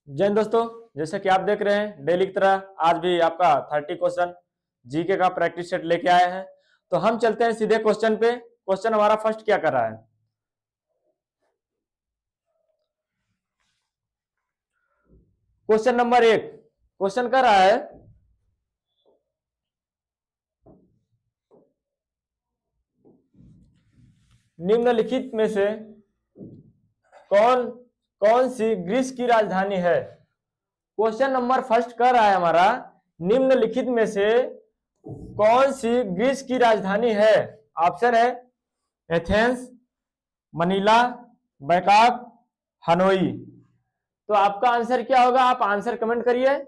जय हिंद दोस्तों, जैसे कि आप देख रहे हैं डेली की तरह आज भी आपका 30 क्वेश्चन जीके का प्रैक्टिस सेट लेके आए हैं। तो हम चलते हैं सीधे क्वेश्चन पे। क्वेश्चन हमारा फर्स्ट क्या कर रहा है? क्वेश्चन नंबर 1 क्वेश्चन कर रहा है, निम्नलिखित में से कौन कौन सी ग्रीस की राजधानी है? क्वेश्चन नंबर फर्स्ट कर रहा है हमारा, निम्नलिखित में से कौन सी ग्रीस की राजधानी है? ऑप्शन है एथेंस, मनीला, बैंकॉक, हनोई। तो आपका आंसर क्या होगा? आप आंसर कमेंट करिए,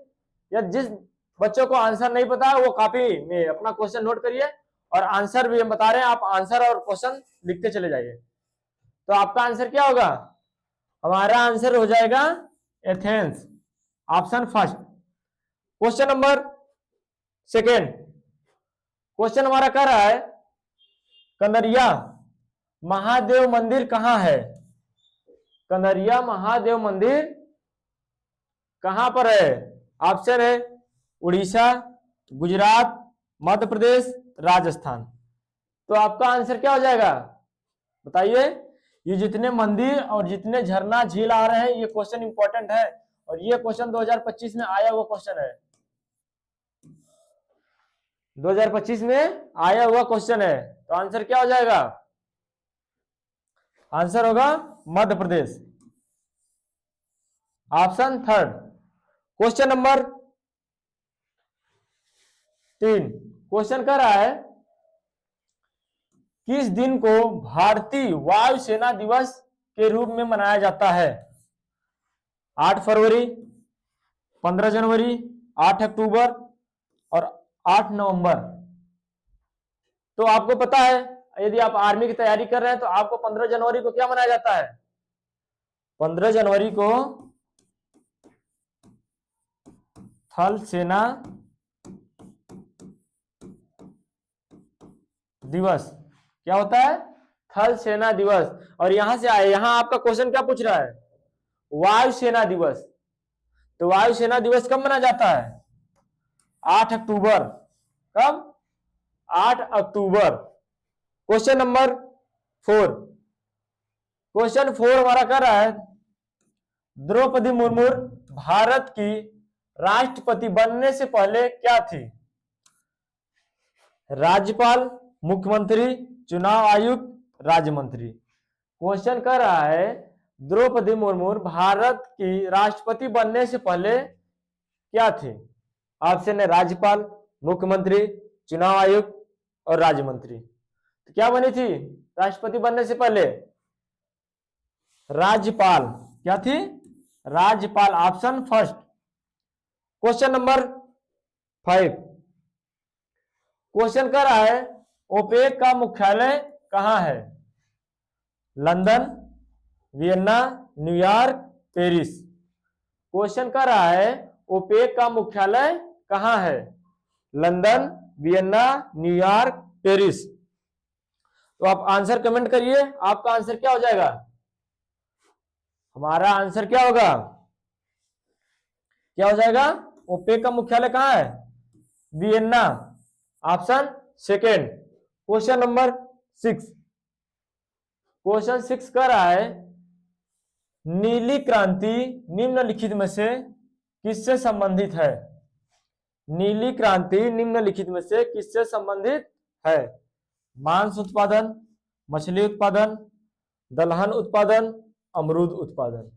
या जिस बच्चों को आंसर नहीं पता है वो कॉपी में अपना क्वेश्चन नोट करिए, और आंसर भी हम बता रहे हैं, आप आंसर और क्वेश्चन लिखते चले जाइए। तो आपका आंसर क्या होगा? हमारा आंसर हो जाएगा Athens, option first. Question number second, question हमारा कह रहा है, कंदरिया महादेव मंदिर कहां है? कंदरिया महादेव मंदिर कहां पर है? ऑप्शन है उड़ीसा, गुजरात, मध्य प्रदेश, राजस्थान। तो आपका आंसर क्या हो जाएगा बताइए। ये जितने मंदिर और जितने झरना झील आ रहे हैं, ये क्वेश्चन इंपॉर्टेंट है, और ये क्वेश्चन 2025 में आया हुआ क्वेश्चन है। 2025 में आया हुआ क्वेश्चन है। तो आंसर क्या हो जाएगा? आंसर होगा Madhya Pradesh, option third. Question number 3 question कर रहा है, किस दिन को भारतीय वायुसेना दिवस के रूप में मनाया जाता है? 8 फरवरी, 15 जनवरी, 8 अक्टूबर और 8 नवंबर। तो आपको पता है, यदि आप आर्मी की तैयारी कर रहे हैं तो आपको 15 जनवरी को क्या मनाया जाता है? 15 जनवरी को थल सेना दिवस। क्या होता है? थल सेना दिवस। और यहां से आए, यहां आपका क्वेश्चन क्या पूछ रहा है? वायुसेना दिवस। तो वायुसेना दिवस कब मनाया जाता है? 8 अक्टूबर। कब? 8 अक्टूबर। क्वेश्चन नंबर 4 क्वेश्चन 4 हमारा कर रहा है, द्रौपदी मुर्मू भारत की राष्ट्रपति बनने से पहले क्या थी? राज्यपाल, मुख्यमंत्री, चुनाव आयुक्त, राज्य मंत्री। क्वेश्चन कर रहा है, द्रौपदी मुर्मू भारत की राष्ट्रपति बनने से पहले क्या थी? ऑप्शन है राज्यपाल, मुख्यमंत्री, चुनाव आयुक्त और राज्य मंत्री। तो क्या बनी थी राष्ट्रपति बनने से पहले? राज्यपाल। क्या थी? राज्यपाल, option first. Question number 5 question कर रहा है, ओपेक का मुख्यालय कहां है? London, Vienna, New York, Paris. Question कर रहा है, ओपेक का मुख्यालय कहां है? London, Vienna, New York, Paris. तो आप आंसर कमेंट करिए, आपका आंसर क्या हो जाएगा? हमारा आंसर क्या होगा? क्या हो जाएगा? ओपेक का मुख्यालय कहां है? Vienna, option second. Question number 6 question 6 कर रहा है, नीली क्रांति निम्नलिखित में से किससे संबंधित है? नीली क्रांति निम्नलिखित में से किससे संबंधित है? मांस उत्पादन, मछली उत्पादन, दलहन उत्पादन, अमरूद उत्पादन।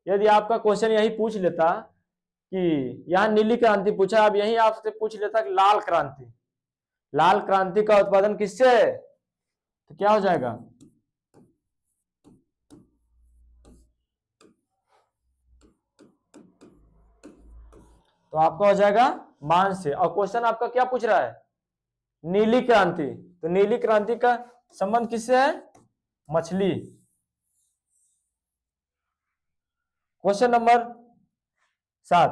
यदि आपका क्वेश्चन यही पूछ लेता कि यहां नीली क्रांति पूछा, अब यही आपसे पूछ लेता कि लाल क्रांति, लाल क्रांति का उत्पादन किससे है, तो क्या हो जाएगा? तो आपका हो जाएगा मांस से। और क्वेश्चन आपका क्या पूछ रहा है? नीली क्रांति। तो नीली क्रांति का संबंध किससे है? मछली। क्वेश्चन नंबर 7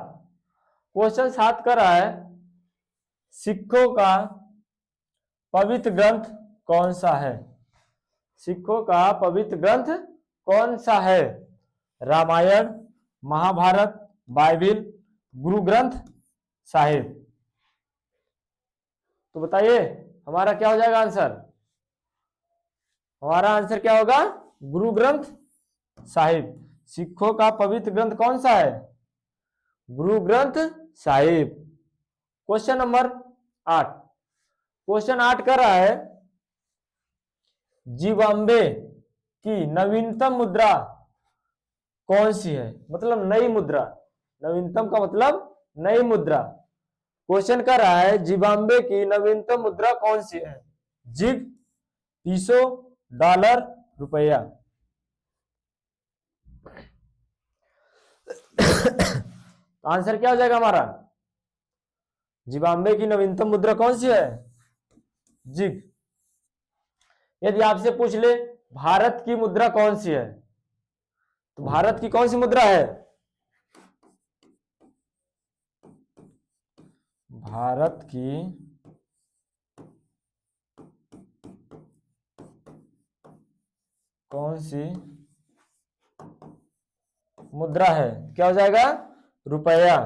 क्वेश्चन 7 कर रहा है, सिखों का पवित्र ग्रंथ कौन सा है? सिखों का पवित्र ग्रंथ कौन सा है? रामायण, महाभारत, बाइबिल, गुरु ग्रंथ साहिब। तो बताइए हमारा क्या हो जाएगा आंसर? हमारा आंसर क्या होगा? गुरु ग्रंथ साहिब। सिखों का पवित्र ग्रंथ कौन सा है? Guru Granth Sahib. Question number 8। Question 8 कर रहा है जिम्बाब्वे की नवीनतम मुद्रा कौन सी है? मतलब नई मुद्रा। नवीनतम का मतलब नई मुद्रा। क्वेश्चन कर रहा है जिम्बाब्वे की नवीनतम मुद्रा कौन सी है? जिग, पीसो, डॉलर, रुपया। आंसर क्या हो जाएगा हमारा? जिम्बाब्वे की नवीनतम मुद्रा कौन सी है? जिग। यदि आपसे पूछ ले भारत की मुद्रा कौन सी है, तो भारत की कौन सी मुद्रा है? भारत की कौन सी मुद्रा है? क्या हो जाएगा? रुपया।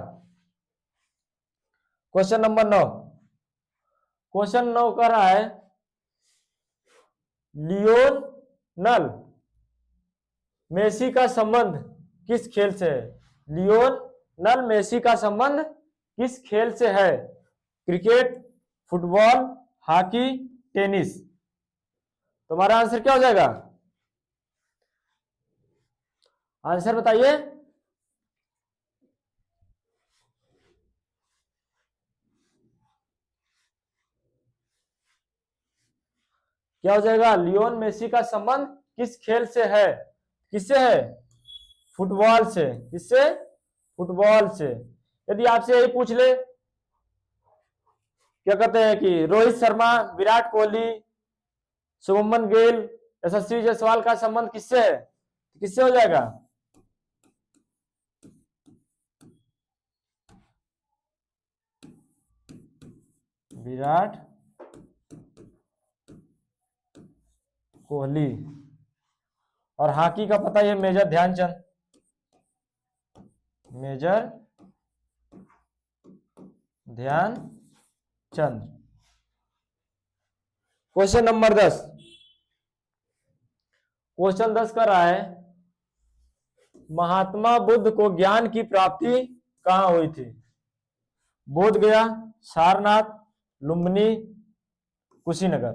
Question number 9। क्वेश्चन 9 कर रहा है लियोनल मेसी का संबंध किस खेल से है? लियोनल मेसी का संबंध किस खेल से है? Cricket, football, hockey, tennis. तुम्हारा आंसर क्या हो जाएगा? आंसर बताइए। क्या हो जाएगा? लियोन मेसी का संबंध किस खेल से है? किससे है? फुटबॉल से। किससे? फुटबॉल से। यदि आपसे यही पूछ ले क्या कहते हैं कि रोहित शर्मा, विराट कोहली, शुभमन गिल, यशस्वी जायसवाल का संबंध किससे है? किससे हो जाएगा? विराट कोहली। और हॉकी का पता है major Dhyanchand. Major Dhyanchand. Question number 10। Question 10 कर रहा है महात्मा बुद्ध को ज्ञान की प्राप्ति कहां हुई थी? बोध गया, सारनाथ, लुम्बिनी, कुशीनगर।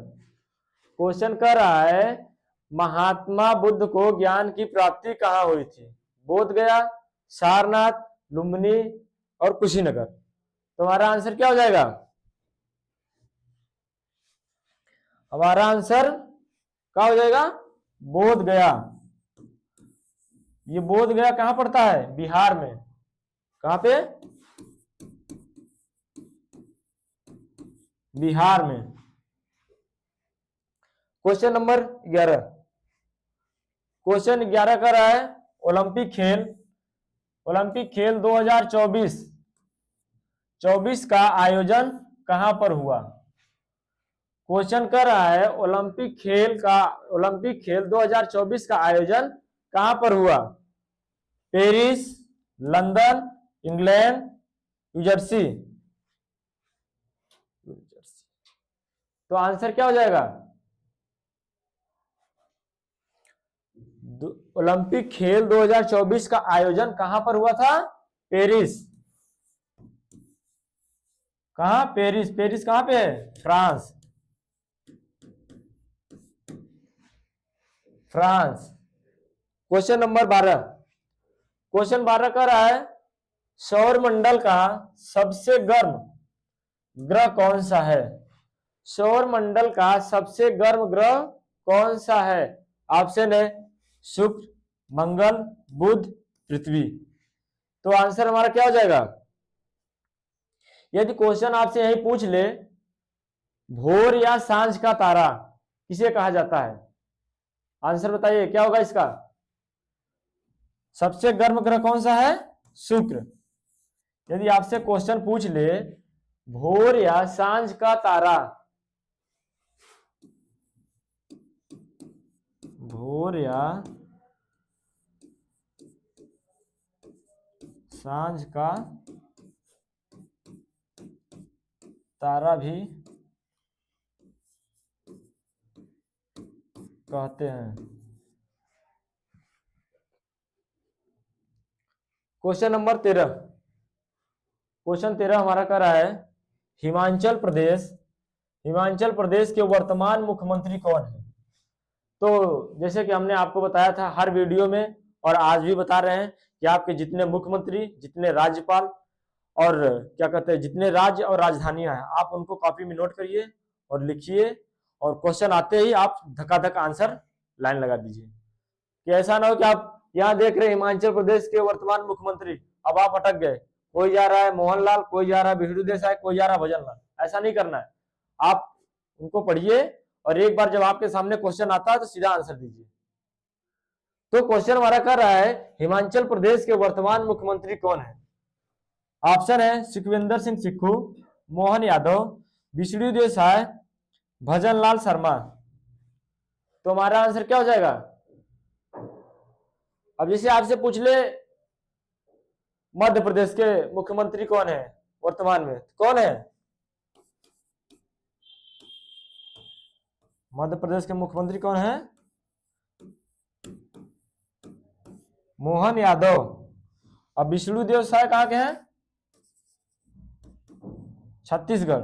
क्वेश्चन कर रहा है महात्मा बुद्ध को ज्ञान की प्राप्ति कहां हुई थी? बोध गया, सारनाथ, लुम्बिनी और कुशीनगर। तुम्हारा आंसर क्या हो जाएगा? हमारा आंसर क्या हो जाएगा? बोध गया। ये बोध गया कहां पड़ता है? बिहार में। कहां पे? बिहार में। Question number 11। क्वेश्चन 11 का रहा है ओलंपिक खेल। ओलंपिक खेल 2024 का आयोजन कहां पर हुआ? क्वेश्चन कर रहा है ओलंपिक खेल 2024 का आयोजन कहां पर हुआ? Paris, London, England, New Jersey. तो आंसर क्या हो जाएगा? ओलंपिक खेल 2024 का आयोजन कहां पर हुआ था? पेरिस। कहां? पेरिस। पेरिस कहां पे है? France. France. Question number 12। Question 12 का रहा है सौर मंडल का सबसे गर्म ग्रह कौन सा है? सौर मंडल का सबसे गर्म ग्रह कौन सा है? ऑप्शन है शुक्र, मंगल, बुध, पृथ्वी। तो आंसर हमारा क्या हो जाएगा? यदि क्वेश्चन आपसे यही पूछ ले भोर या सांझ का तारा किसे कहा जाता है? आंसर बताइए क्या होगा इसका? सबसे गर्म ग्रह कौन सा है? शुक्र। यदि आपसे क्वेश्चन पूछ ले भोर या सांझ का तारा, भोर या सांझ का तारा भी कहते हैं। Question number 13। क्वेश्चन 13 हमारा कर रहा है हिमाचल प्रदेश, हिमाचल प्रदेश के वर्तमान मुख्यमंत्री कौन है। तो जैसे कि हमने आपको बताया था हर वीडियो में और आज भी बता रहे हैं कि आपके जितने मुख्यमंत्री, जितने राज्यपाल और क्या कहते हैं, जितने राज्य और राजधानियां हैं, आप उनको कॉपी में नोट करिए और लिखिए, और क्वेश्चन आते ही आप धक्का आंसर लाइन लगा दीजिए, कि ऐसा ना हो कि आप यहाँ देख रहे हैं हिमाचल प्रदेश के वर्तमान मुख्यमंत्री, अब आप अटक गए, कोई जा रहा है मोहनलाल, कोई जा रहा है विष्णु देसाई, कोई जा रहा है भजनलाल। ऐसा नहीं करना है, आप उनको पढ़िए और एक बार जब आपके सामने क्वेश्चन आता है तो सीधा आंसर दीजिए। तो क्वेश्चन हमारा कर रहा है हिमाचल प्रदेश के वर्तमान मुख्यमंत्री कौन है। ऑप्शन है सुखविंदर सिंह सुक्खू, मोहन यादव, विष्णु देसाई, भजनलाल शर्मा। तो हमारा आंसर क्या हो जाएगा। अब जैसे आपसे पूछ ले मध्य प्रदेश के मुख्यमंत्री कौन है वर्तमान में, कौन है मध्य प्रदेश के मुख्यमंत्री कौन है, मोहन यादव। अब विष्णु देसाई कहाँ के हैं, छत्तीसगढ़।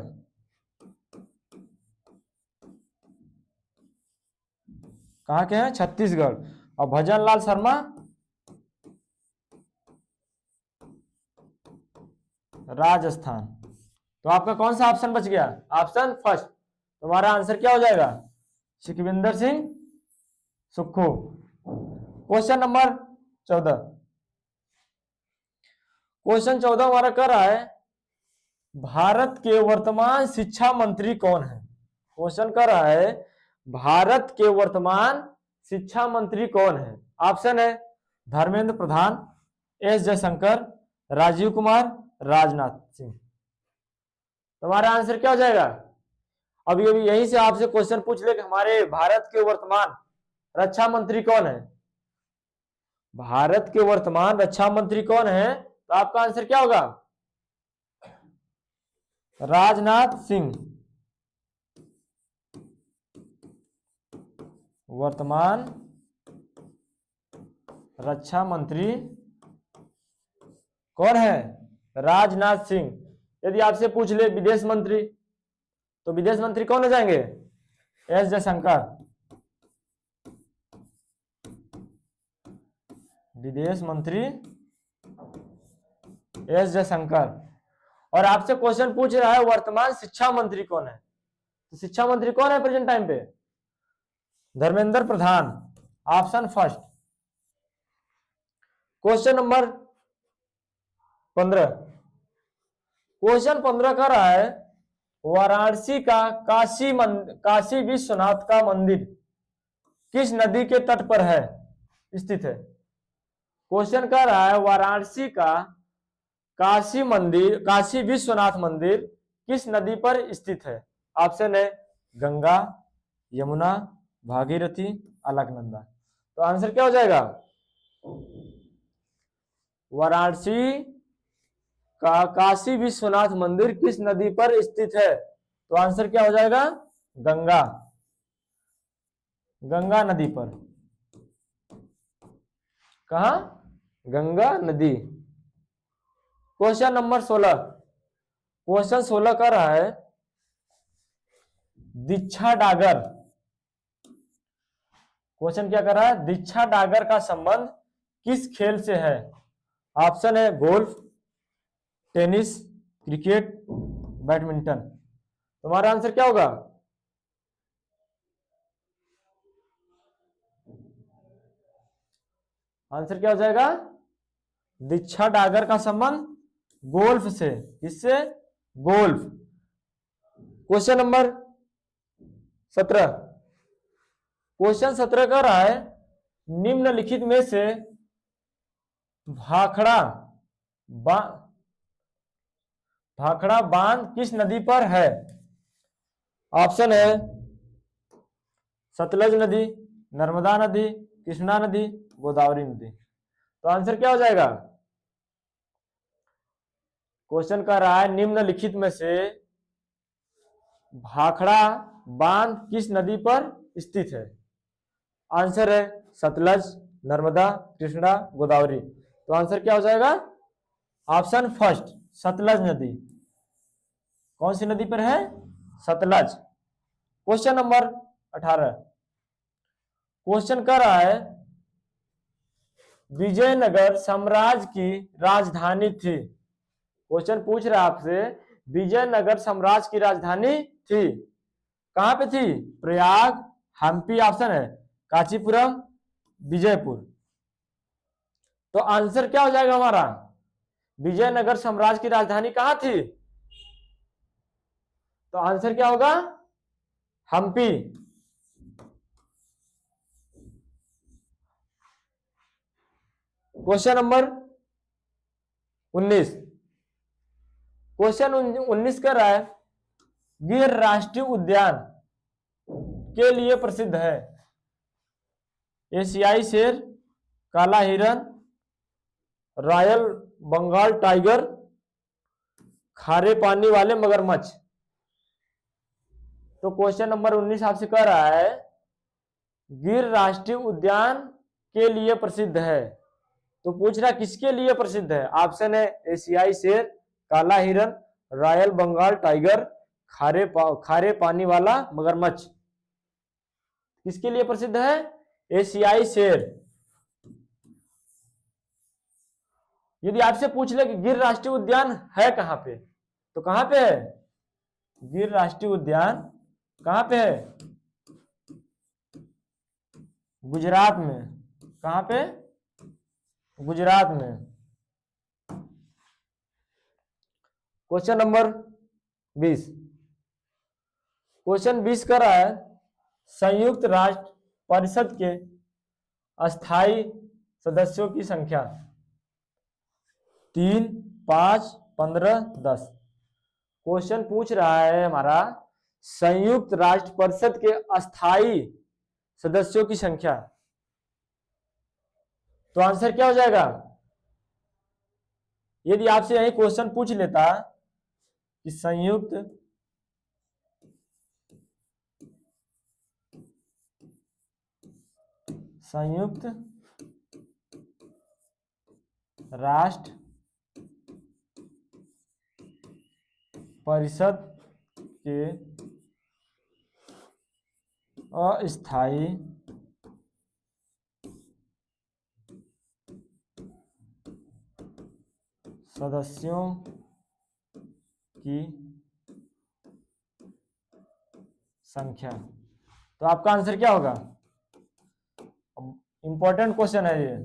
कहाँ के हैं, छत्तीसगढ़। और भजनलाल शर्मा राजस्थान। तो आपका कौन सा ऑप्शन बच गया, ऑप्शन फर्स्ट। तुम्हारा आंसर क्या हो जाएगा, Sukhvinder Singh Sukhu. Question number 14। Question 14 हमारा कर रहा है भारत के वर्तमान शिक्षा मंत्री कौन है। क्वेश्चन कर रहा है भारत के वर्तमान शिक्षा मंत्री कौन है। ऑप्शन है धर्मेंद्र प्रधान, एस जयशंकर, राजीव कुमार, राजनाथ सिंह। तुम्हारा आंसर क्या हो जाएगा। अभी अभी यहीं से आपसे क्वेश्चन पूछ ले कि हमारे भारत के वर्तमान रक्षा मंत्री कौन है, भारत के वर्तमान रक्षा मंत्री कौन है, तो आपका आंसर क्या होगा, राजनाथ सिंह। वर्तमान रक्षा मंत्री कौन है, राजनाथ सिंह। यदि आपसे पूछ ले विदेश मंत्री, तो विदेश मंत्री कौन हो जाएंगे, एस जयशंकर। विदेश मंत्री एस जयशंकर। और आपसे क्वेश्चन पूछ रहा है वर्तमान शिक्षा मंत्री कौन है, तो शिक्षा मंत्री कौन है प्रेजेंट टाइम पे, Dharmendra Pradhan. Option first. Question number 15। Question 15 का रहा है वाराणसी का काशी विश्वनाथ का मंदिर किस नदी के तट पर है स्थित है। क्वेश्चन कर रहा है वाराणसी का काशी विश्वनाथ मंदिर किस नदी पर स्थित है। ऑप्शन है गंगा, यमुना, भागीरथी, अलकनंदा। तो आंसर क्या हो जाएगा, वाराणसी का काशी विश्वनाथ मंदिर किस नदी पर स्थित है, तो आंसर क्या हो जाएगा, गंगा, गंगा नदी पर। कहा, गंगा नदी। Question number 16। क्वेश्चन 16 का रहा है दीक्षा डागर। क्वेश्चन क्या कर रहा है, दीक्षा डागर का संबंध किस खेल से है। ऑप्शन है गोल्फ, टेनिस, क्रिकेट, बैडमिंटन। तुम्हारा आंसर क्या होगा, आंसर क्या हो जाएगा, दीक्षा डागर का संबंध गोल्फ से, किससे, गोल्फ। Question number 17। क्वेश्चन 17 का रहा है निम्नलिखित में से भाखड़ा बांध किस नदी पर है। ऑप्शन है सतलज नदी, नर्मदा नदी, कृष्णा नदी, गोदावरी नदी। तो आंसर क्या हो जाएगा, क्वेश्चन कर रहा है निम्नलिखित में से भाखड़ा बांध किस नदी पर स्थित है? आंसर है सतलज, नर्मदा, कृष्णा, गोदावरी। तो आंसर क्या हो जाएगा? ऑप्शन फर्स्ट, सतलज नदी। कौन सी नदी पर है? सतलज। क्वेश्चन नंबर 18, क्वेश्चन कर रहा है विजयनगर साम्राज्य की राजधानी थी। क्वेश्चन पूछ रहा है आपसे विजयनगर साम्राज्य की राजधानी थी, कहां पे थी? प्रयाग, हम्पी ऑप्शन है, कांचीपुरम, विजयपुर। तो आंसर क्या हो जाएगा हमारा? विजयनगर साम्राज्य की राजधानी कहां थी? तो आंसर क्या होगा? हम्पी। क्वेश्चन नंबर 19, क्वेश्चन 19 कर रहा है गिर राष्ट्रीय उद्यान के लिए प्रसिद्ध है? एशियाई शेर, काला हिरन, रॉयल बंगाल टाइगर, खारे पानी वाले मगरमच्छ। तो क्वेश्चन नंबर 19 आपसे कह रहा है गिर राष्ट्रीय उद्यान के लिए प्रसिद्ध है, तो पूछ रहा किसके लिए प्रसिद्ध है? ऑप्शन है एशियाई शेर, काला हिरन, रॉयल बंगाल टाइगर, खारे पानी वाला मगरमच्छ। किसके लिए प्रसिद्ध है? एशियाई शेर। यदि आपसे पूछ ले कि गिर राष्ट्रीय उद्यान है कहां पे, तो कहां पे है? गिर राष्ट्रीय उद्यान कहां पे है? गुजरात में। कहां पे? गुजरात में। क्वेश्चन नंबर 20, क्वेश्चन 20 कर रहा है संयुक्त राष्ट्र परिषद के अस्थायी सदस्यों की संख्या 3, 5, 15, 10। क्वेश्चन पूछ रहा है हमारा संयुक्त राष्ट्र परिषद के अस्थायी सदस्यों की संख्या, तो आंसर क्या हो जाएगा? यदि आपसे यही क्वेश्चन पूछ लेता कि संयुक्त राष्ट्र परिषद के अस्थायी सदस्यों की संख्या, तो आपका आंसर क्या होगा? इंपॉर्टेंट क्वेश्चन है ये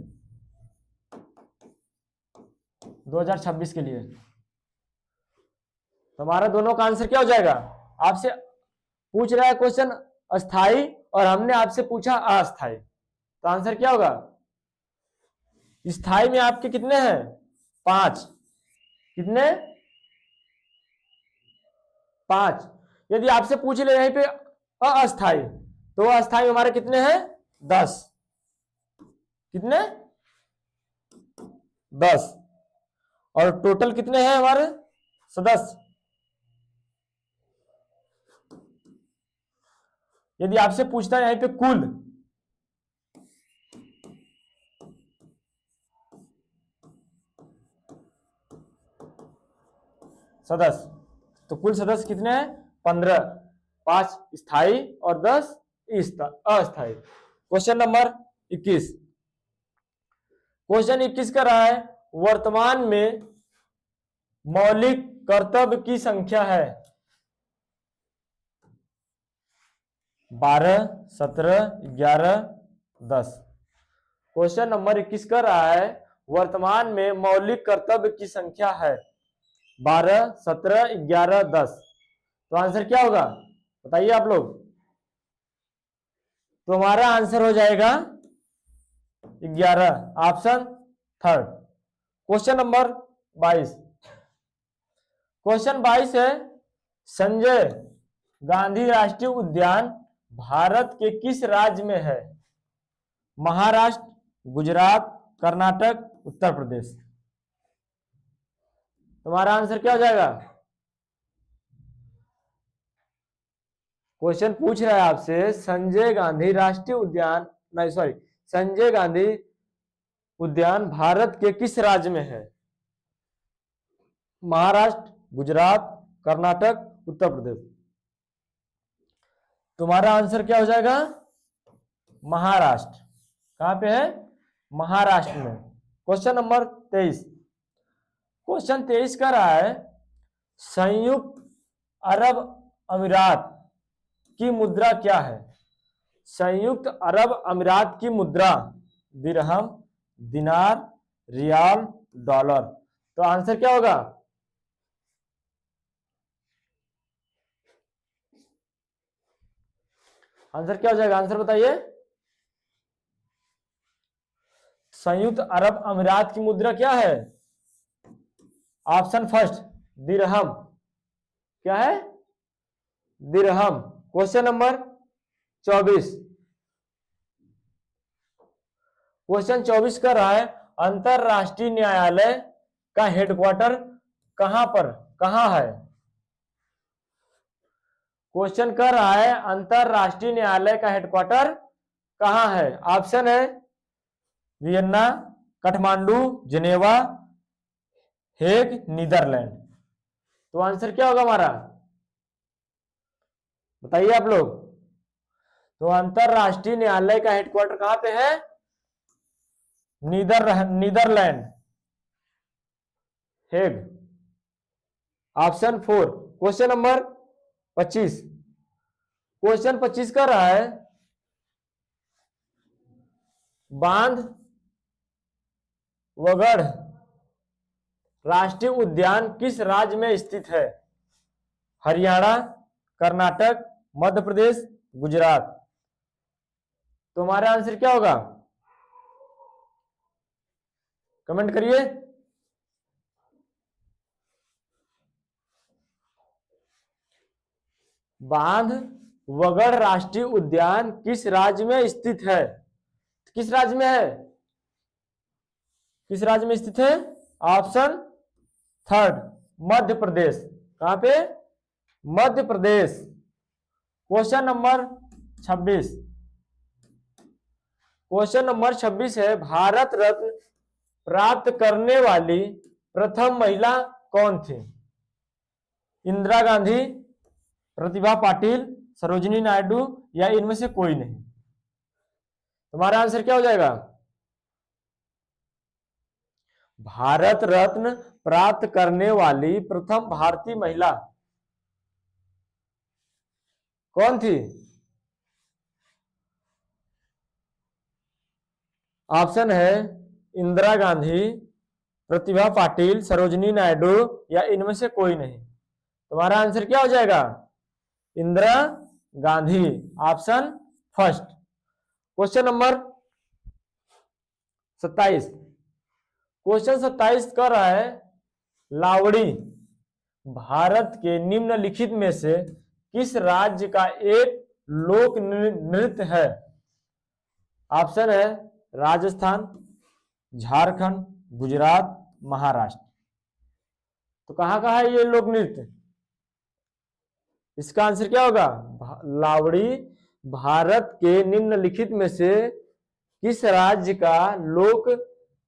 2026 के लिए। तो हमारा दोनों का आंसर क्या हो जाएगा? आपसे पूछ रहा है क्वेश्चन अस्थाई और हमने आपसे पूछा अस्थाई, तो आंसर क्या होगा? स्थाई में आपके कितने हैं? 5। कितने? 5। यदि आपसे पूछ ले यहीं पे अस्थाई, तो अस्थाई में हमारे कितने हैं? 10। कितने? 10। और टोटल कितने हैं हमारे सदस्य? यदि आपसे पूछता है यहीं पे कुल सदस्य, तो कुल सदस्य कितने हैं? 15। 5 स्थायी और 10 अस्थायी। क्वेश्चन नंबर 21, क्वेश्चन 21 का रहा है वर्तमान में मौलिक कर्तव्य की संख्या है 12, 17, 11, 10। क्वेश्चन नंबर 21 का रहा है वर्तमान में मौलिक कर्तव्य की संख्या है 12, 17, 11, 10। तो आंसर क्या होगा बताइए आप लोग? तो हमारा आंसर हो जाएगा 11, option third. Question number 22, question 22 है संजय गांधी राष्ट्रीय उद्यान भारत के किस राज्य में है? महाराष्ट्र, गुजरात, कर्नाटक, उत्तर प्रदेश। तुम्हारा आंसर क्या हो जाएगा? क्वेश्चन पूछ रहा है आपसे, संजय गांधी राष्ट्रीय उद्यान, नहीं सॉरी, संजय गांधी उद्यान भारत के किस राज्य में है? महाराष्ट्र, गुजरात, कर्नाटक, उत्तर प्रदेश। तुम्हारा आंसर क्या हो जाएगा? महाराष्ट्र। कहां पे है? महाराष्ट्र में। Question number 23। क्वेश्चन 23 का रहा है, संयुक्त अरब अमीरात की मुद्रा क्या है? संयुक्त अरब अमीरात की मुद्रा दिरहम, दिनार, रियाल, डॉलर। तो आंसर क्या होगा? आंसर क्या हो जाएगा? आंसर बताइए। संयुक्त अरब अमीरात की मुद्रा क्या है? ऑप्शन फर्स्ट दिरहम। क्या है? दिरहम। Question number 24। क्वेश्चन 24 कर रहा है, अंतरराष्ट्रीय न्यायालय का हेडक्वार्टर कहां है? क्वेश्चन कर रहा है, अंतरराष्ट्रीय न्यायालय का हेडक्वार्टर कहां है? ऑप्शन है Vienna, Kathmandu, Geneva, Hague, Netherlands. तो आंसर क्या होगा हमारा? बताइए आप लोग। तो अंतरराष्ट्रीय न्यायालय का हेडक्वार्टर कहां पे है? Netherlands, Hague. Option 4। Question number 25। Question 25 कर रहा है, बांध वगढ़ राष्ट्रीय उद्यान किस राज्य में स्थित है? हरियाणा, कर्नाटक, मध्य प्रदेश, गुजरात। तो हमारा आंसर क्या होगा? कमेंट करिए। बांध वगढ़ राष्ट्रीय उद्यान किस राज्य में स्थित है? किस राज्य में है? किस राज्य में स्थित है? Option third Madhya Pradesh. कहां पे? Madhya Pradesh. Question number 26। Question number 26 है, भारत रत्न प्राप्त करने वाली प्रथम महिला कौन थी? इंदिरा गांधी, प्रतिभा पाटिल, सरोजिनी नायडू या इनमें से कोई नहीं। तुम्हारा आंसर क्या हो जाएगा? भारत रत्न प्राप्त करने वाली प्रथम भारतीय महिला कौन थी? ऑप्शन है इंदिरा गांधी, प्रतिभा पाटिल, सरोजिनी नायडू या इनमें से कोई नहीं। तुम्हारा आंसर क्या हो जाएगा? Indira Gandhi. Option first. Question number 27। Question 27 कर रहा है, लावड़ी भारत के निम्नलिखित में से किस राज्य का एक लोक नृत्य है? ऑप्शन है राजस्थान, झारखंड, गुजरात, महाराष्ट्र। तो कहां कहां है ये लोक नृत्य? इसका आंसर क्या होगा? लावड़ी भारत के निम्नलिखित में से किस राज्य का लोक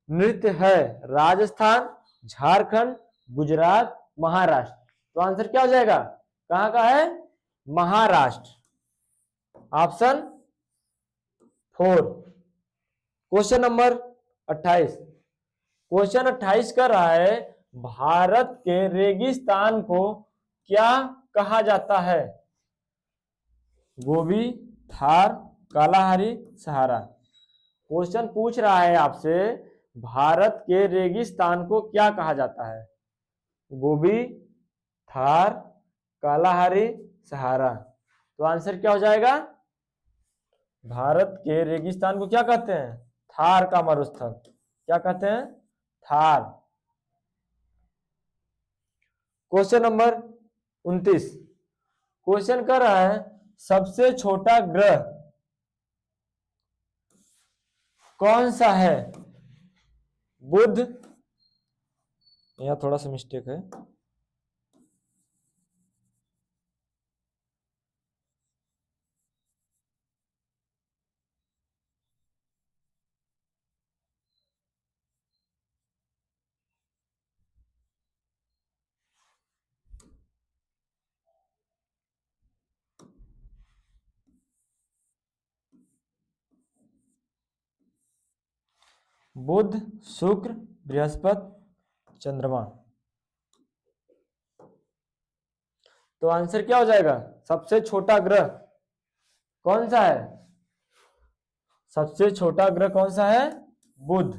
नृत्य है? राजस्थान, झारखंड, गुजरात, महाराष्ट्र। तो आंसर क्या हो जाएगा? कहां का है? Maharashtra. Option 4। Question number 28। Question 28 कर रहा है, भारत के रेगिस्तान को क्या कहा जाता है? गोबी, थार, कालाहारी, सहारा। क्वेश्चन पूछ रहा है आपसे, भारत के रेगिस्तान को क्या कहा जाता है? गोबी, थार, कालाहारी, सहारा। तो आंसर क्या हो जाएगा? भारत के रेगिस्तान को क्या कहते हैं? थार का मरुस्थल। क्या कहते हैं? थार। Question number 29। क्वेश्चन कर रहा है, सबसे छोटा ग्रह कौन सा है? बुध, यहाँ थोड़ा सा मिस्टेक है। बुध, शुक्र, बृहस्पति, चंद्रमा। तो आंसर क्या हो जाएगा? सबसे छोटा ग्रह कौन सा है? सबसे छोटा ग्रह कौन सा है? बुध।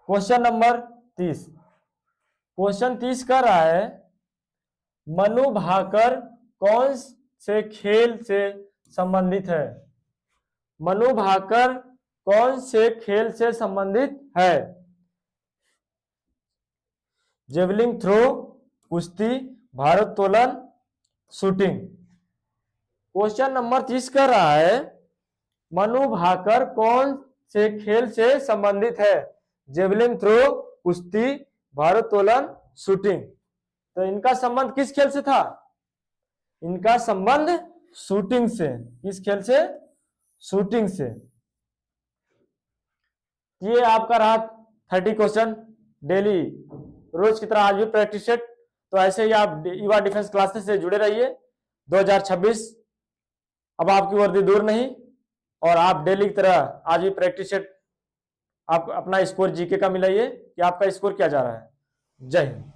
Question number 30। क्वेश्चन 30 कर रहा है, मनु भाकर कौन से खेल से संबंधित है? मनु भाकर कौन से खेल से संबंधित है? जेवलिंग थ्रो, कुश्ती, भारोत्तोलन, शूटिंग। क्वेश्चन नंबर 30 कर रहा है, मनु भाकर कौन से खेल से संबंधित है? जेवलिन थ्रो, कुश्ती, भारोत्तोलन, शूटिंग। तो इनका संबंध किस खेल से था? इनका संबंध शूटिंग से। किस खेल से? शूटिंग से। ये आपका रहा 30 क्वेश्चन डेली, रोज की तरह आज भी प्रैक्टिस सेट। तो ऐसे ही आप युवा डिफेंस क्लासेस से जुड़े रहिए। 2026 अब आपकी वर्दी दूर नहीं, और आप डेली की तरह आज भी प्रैक्टिस सेट आप अपना स्कोर जीके का मिलाइए कि आपका स्कोर क्या जा रहा है। जय हिंद।